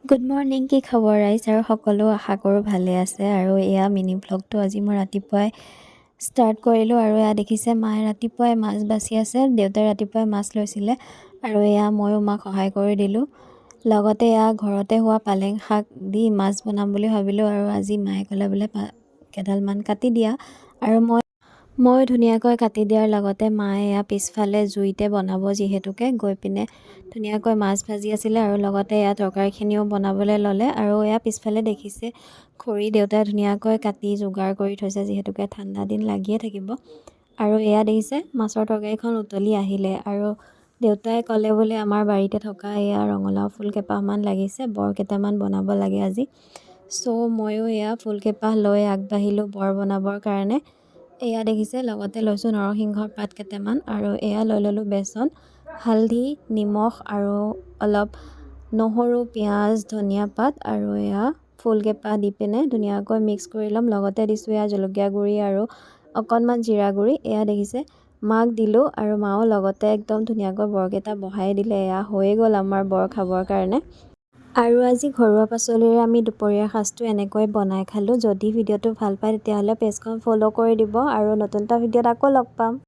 Good morning, কি খবৰ ৰাইজ? আৰু সকলো আশা কৰোঁ ভালে আছে। আৰু এয়া মিনি ব্লগটো আজি মই ৰাতিপুৱাই ষ্টাৰ্ট কৰিলোঁ। আৰু এয়া দেখিছে মায়ে ৰাতিপুৱাই মাছ বাছি আছে, দেউতাই ৰাতিপুৱাই মাছ লৈছিলে আৰু এয়া ময়ো মাক সহায় কৰি দিলোঁ। লগতে এয়া ঘৰতে হোৱা পালেং শাক দি মাছ বনাম বুলি ভাবিলোঁ। আৰু আজি মায়ে ক'লে বোলে কেইডালমান কাটি দিয়া, আৰু মই ধুনীয়াকৈ কাটি দিয়াৰ লগতে মায়ে এয়া পিছফালে জুইতে বনাব যিহেতুকে গৈ পিনে ধুনীয়াকৈ মাছ ভাজি আছিলে আৰু লগতে এয়া তৰকাৰীখিনিও বনাবলৈ ল'লে। আৰু এয়া পিছফালে দেখিছে খৰি দেউতাই ধুনীয়াকৈ কাটি যোগাৰ কৰি থৈছে যিহেতুকে ঠাণ্ডা দিন লাগিয়ে থাকিব। আৰু এয়া দেখিছে মাছৰ তৰকাৰীখন উতলি আহিলে আৰু দেউতাই ক'লে বোলে আমাৰ বাৰীতে থকা এয়া ৰঙালাও ফুল কেইপাহমান লাগিছে, বৰ কেইটামান বনাব লাগে আজি। ময়ো এয়া ফুল কেইপাহ লৈ আগবাঢ়িলোঁ বৰ বনাবৰ কাৰণে। এয়া দেখিছে লগতে লৈছোঁ নৰসিংহৰ পাত কেইটামান আৰু এয়া লৈ ল'লোঁ বেচন, হালধি, নিমখ আৰু অলপ নহৰু, পিঁয়াজ, ধনিয়া পাত আৰু এয়া ফুলকেইপাহ দি পিনে ধুনীয়াকৈ মিক্স কৰি ল'ম। লগতে দিছোঁ এয়া জলকীয়া গুড়ি আৰু অকণমান জিৰা গুড়ি। এয়া দেখিছে মাক দিলোঁ আৰু মাও লগতে একদম ধুনীয়াকৈ বৰকেইটা বহাই দিলে। এয়া হৈয়ে গ'ল আমাৰ বৰ খাবৰ কাৰণে। আৰু আজি ঘৰুৱা পাচলিৰে আমি দুপৰীয়াৰ সাজটো এনেকৈ বনাই খালোঁ। যদি ভিডিঅ'টো ভাল পায় তেতিয়াহ'লে পেজখন ফ'ল' কৰি দিব আৰু নতুন এটা ভিডিঅ'ত আকৌ লগ পাম।